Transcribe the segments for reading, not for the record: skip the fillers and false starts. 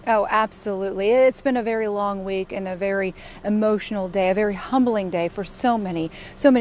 Oh, absolutely. It's been a very long week and a very emotional day, a very humbling day for so many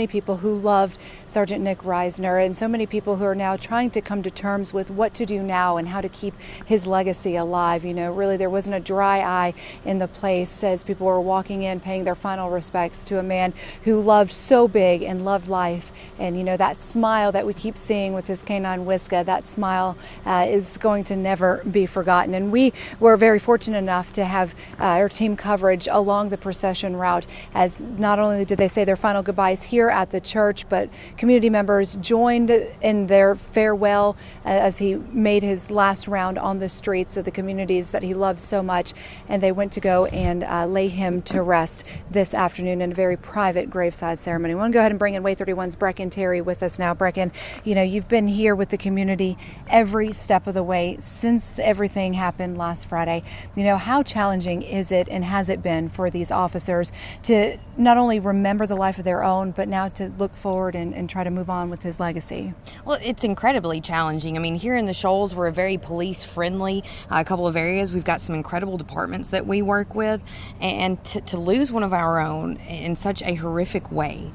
people who loved Sergeant Nick Risner, and so many people who are now trying to come to terms with what to do now and how to keep his legacy alive. You know, really there wasn't a dry eye in the place as people were walking in, paying their final respects to a man who loved so big and loved life. And, you know, that smile that we keep seeing with his canine whisker, that smile is going to never be forgotten. And we were very fortunate enough to have our team coverage along the procession route, as not only did they say their final goodbyes here at the church, but community members joined in their farewell as he made his last round on the streets of the communities that he loved so much. And they went to go and lay him to rest this afternoon in a very private graveside ceremony. We want to go ahead and bring in Way 31's Brecken Terry with us now. Brecken, you know, you've been here with the community every step of the way since everything happened last Friday. You know, how challenging is it and has it been for these officers to not only remember the life of their own, but now to look forward and try to move on with his legacy? Well, it's incredibly challenging. I mean, here in the Shoals, we're a very police-friendly couple of areas. We've got some incredible departments that we work with, and to lose one of our own in such a horrific way,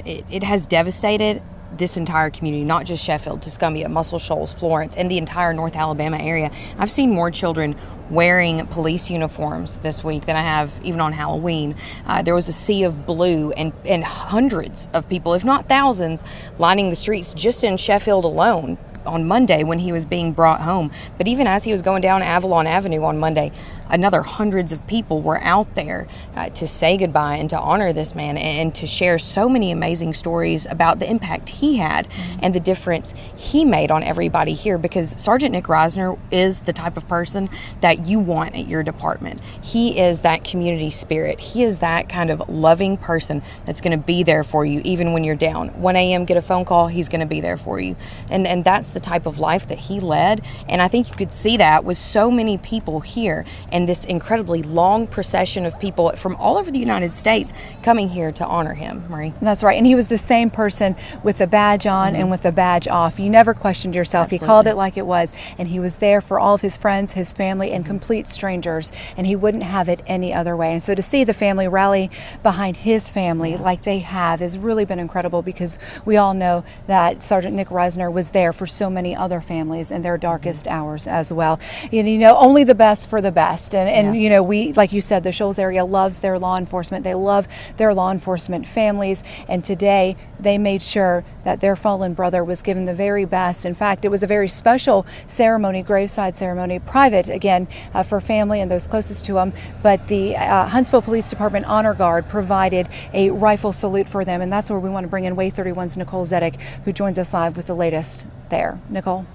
it has devastated this entire community, not just Sheffield, Tuscumbia, Muscle Shoals, Florence, and the entire North Alabama area. I've seen more children wearing police uniforms this week than I have even on Halloween. There was a sea of blue and hundreds of people, if not thousands, lining the streets just in Sheffield alone on Monday when he was being brought home. But even as he was going down Avalon Avenue on Monday, another hundreds of people were out there to say goodbye and to honor this man and to share so many amazing stories about the impact he had and the difference he made on everybody here, because Sergeant Nick Risner is the type of person that you want at your department. He is that community spirit. He is that kind of loving person that's going to be there for you even when you're down. 1 a.m., get a phone call, he's going to be there for you. And that's the type of life that he led. And I think you could see that with so many people here and this incredibly long procession of people from all over the United States coming here to honor him, Marie. That's right. And he was the same person with the badge on and with the badge off. You never questioned yourself. Absolutely. He called it like it was. And he was there for all of his friends, his family, and complete strangers. And he wouldn't have it any other way. And so to see the family rally behind his family like they have has really been incredible, because we all know that Sergeant Nick Risner was there for so many other families in their darkest hours as well. You know, only the best for the best. And you know, we, like you said, the Shoals area loves their law enforcement. They love their law enforcement families. And today they made sure that their fallen brother was given the very best. In fact, it was a very special ceremony, graveside ceremony, private again for family and those closest to them. But the Huntsville Police Department Honor Guard provided a rifle salute for them. And that's where we want to bring in Way 31's Nicole Zedek, who joins us live with the latest there. Nicole.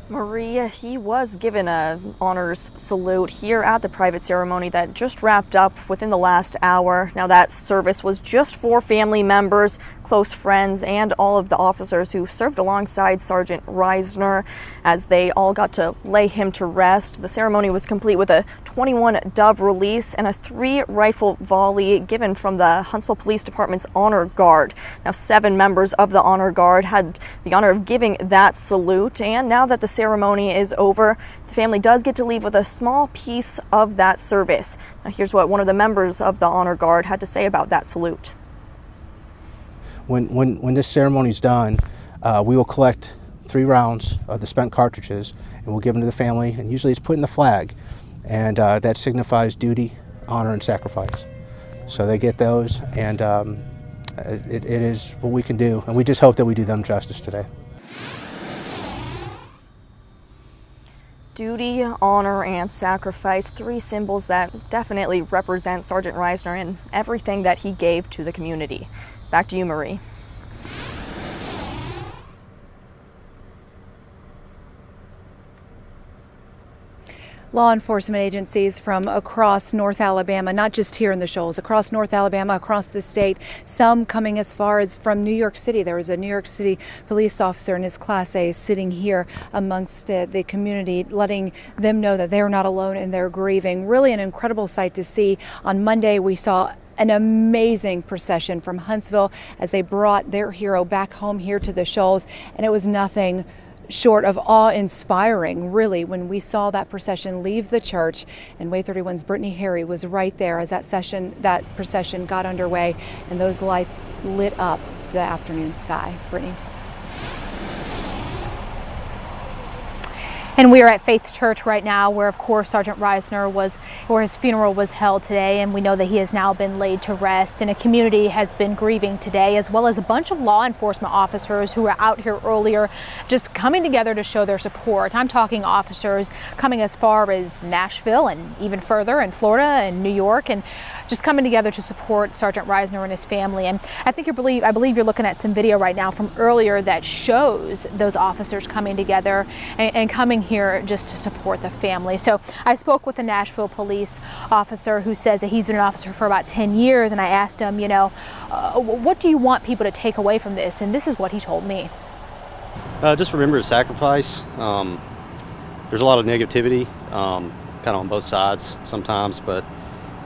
Maria, he was given an honors salute here at the private ceremony that just wrapped up within the last hour. Now, that service was just for family members, close friends, and all of the officers who served alongside Sergeant Risner as they all got to lay him to rest. The ceremony was complete with a 21 Dove release and a 3 rifle volley given from the Huntsville Police Department's Honor Guard. Now, 7 members of the Honor Guard had the honor of giving that salute, and now that the ceremony is over, the family does get to leave with a small piece of that service. Now, here's what one of the members of the Honor Guard had to say about that salute. When this ceremony is done, we will collect 3 rounds of the spent cartridges and we'll give them to the family, and usually it's put in the flag, and that signifies duty, honor, and sacrifice. So they get those, and it is what we can do, and we just hope that we do them justice today. Duty, honor, and sacrifice, 3 symbols that definitely represent Sergeant Risner and everything that he gave to the community. Back to you, Marie. Law enforcement agencies from across North Alabama, not just here in the Shoals, across North Alabama, across the state, some coming as far as from New York City. There was a New York City police officer in his Class A sitting here amongst the community, letting them know that they're not alone in their grieving. Really an incredible sight to see. On Monday, we saw an amazing procession from Huntsville as they brought their hero back home here to the Shoals, and it was nothing short of awe-inspiring, really, when we saw that procession leave the church, and Way 31's Brittany Harry was right there as that procession got underway and those lights lit up the afternoon sky. Brittany. And we are at Faith Church right now, where of course Sergeant Risner where his funeral was held today, and we know that he has now been laid to rest. And a community has been grieving today, as well as a bunch of law enforcement officers who were out here earlier, just coming together to show their support. I'm talking officers coming as far as Nashville and even further in Florida and New York, and just coming together to support Sergeant Risner and his family. And I believe you're looking at some video right now from earlier that shows those officers coming together and coming here just to support the family. So I spoke with a Nashville police officer who says that he's been an officer for about 10 years, and I asked him, what do you want people to take away from this? And this is what he told me. Just remember the sacrifice. There's a lot of negativity, kind of on both sides sometimes, but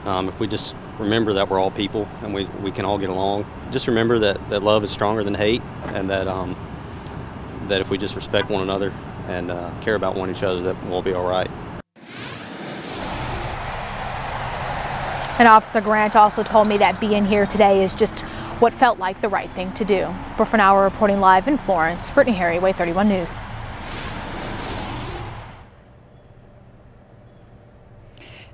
if we just remember that we're all people and we can all get along, just remember that love is stronger than hate, and that if we just respect one another and care about one each other, that we'll be all right. And Officer Grant also told me that being here today is just what felt like the right thing to do. But for now, we're reporting live in Florence. Brittany Harry, Way 31 News.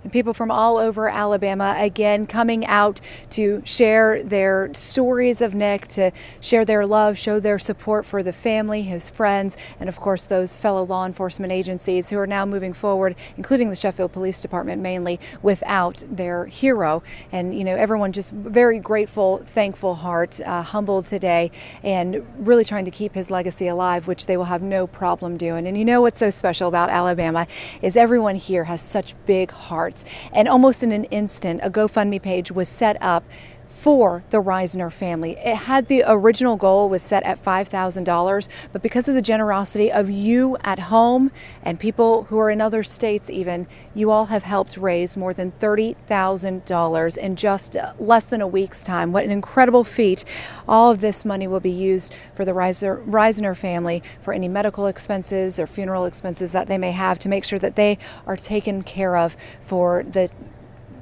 And people from all over Alabama, again, coming out to share their stories of Nick, to share their love, show their support for the family, his friends, and of course those fellow law enforcement agencies who are now moving forward, including the Sheffield Police Department mainly, without their hero. And, everyone just very grateful, thankful heart, humbled today, and really trying to keep his legacy alive, which they will have no problem doing. And what's so special about Alabama is everyone here has such big hearts. And almost in an instant, a GoFundMe page was set up for the Risner family. It had the original goal was set at $5,000, but because of the generosity of you at home and people who are in other states even, you all have helped raise more than $30,000 in just less than a week's time. What an incredible feat. All of this money will be used for the Risner family for any medical expenses or funeral expenses that they may have, to make sure that they are taken care of for the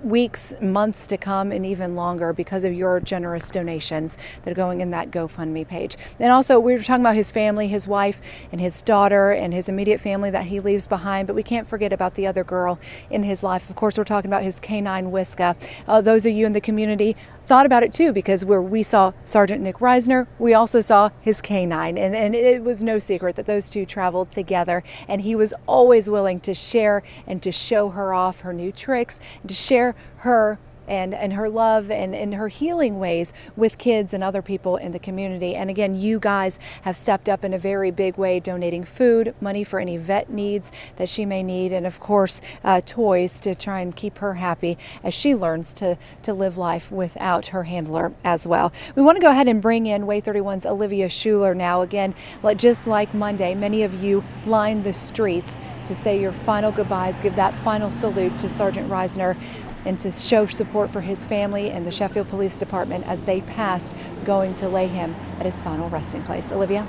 weeks, months to come, and even longer, because of your generous donations that are going in that GoFundMe page. And also, we were talking about his family, his wife and his daughter and his immediate family that he leaves behind, but we can't forget about the other girl in his life. Of course, we're talking about his canine Whiska. Those of you in the community thought about it too, because where we saw Sergeant Nick Risner, we also saw his canine, and it was no secret that those two traveled together, and he was always willing to share and to show her off her new tricks, and to share her and her love and her healing ways with kids and other people in the community. And again, you guys have stepped up in a very big way, donating food, money for any vet needs that she may need, and of course toys to try and keep her happy as she learns to live life without her handler as well. We want to go ahead and bring in Way 31's Olivia Schuler now. Again, just like Monday, many of you lined the streets to say your final goodbyes, give that final salute to Sergeant Risner, and to show support for his family and the Sheffield Police Department as they passed, going to lay him at his final resting place. Olivia?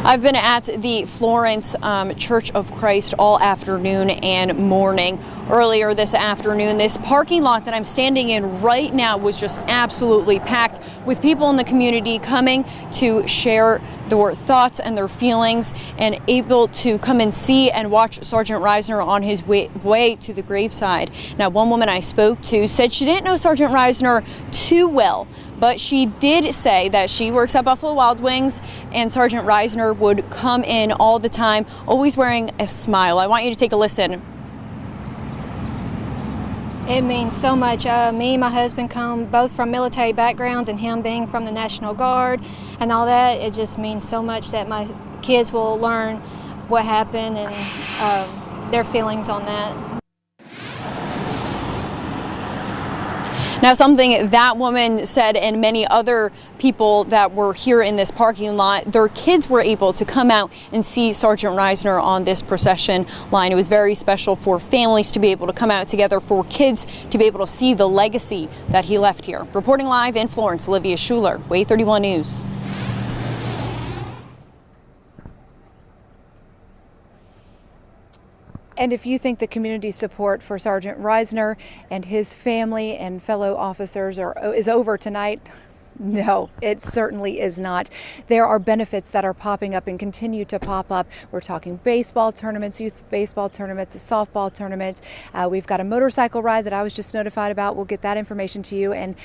I've been at the Florence Church of Christ all afternoon and morning. Earlier this afternoon, this parking lot that I'm standing in right now was just absolutely packed with people in the community coming to share their thoughts and their feelings, and able to come and see and watch Sergeant Risner on his way to the graveside. Now, one woman I spoke to said she didn't know Sergeant Risner too well, but she did say that she works at Buffalo Wild Wings, and Sergeant Risner would come in all the time, always wearing a smile. I want you to take a listen. It means so much. Me and my husband come both from military backgrounds, and him being from the National Guard and all that, it just means so much that my kids will learn what happened and their feelings on that. Now, something that woman said, and many other people that were here in this parking lot, their kids were able to come out and see Sergeant Risner on this procession line. It was very special for families to be able to come out together, for kids to be able to see the legacy that he left here. Reporting live in Florence, Olivia Schuler, Way 31 News. And if you think the community support for Sergeant Risner and his family and fellow officers is over tonight, no, it certainly is not. There are benefits that are popping up and continue to pop up. We're talking baseball tournaments, youth baseball tournaments, a softball tournament. We've got a motorcycle ride that I was just notified about. We'll get that information to you. And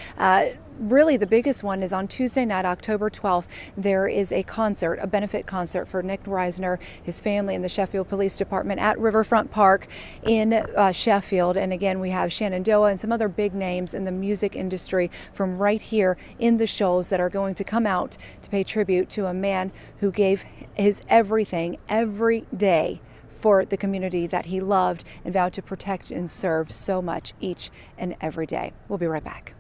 really the biggest one is on Tuesday night, October 12th. There is a concert, a benefit concert for Nick Risner, his family, and the Sheffield Police Department at Riverfront Park in Sheffield. And again, we have Shenandoah and some other big names in the music industry from right here in the Shoals that are going to come out to pay tribute to a man who gave his everything every day for the community that he loved and vowed to protect and serve so much each and every day. We'll be right back.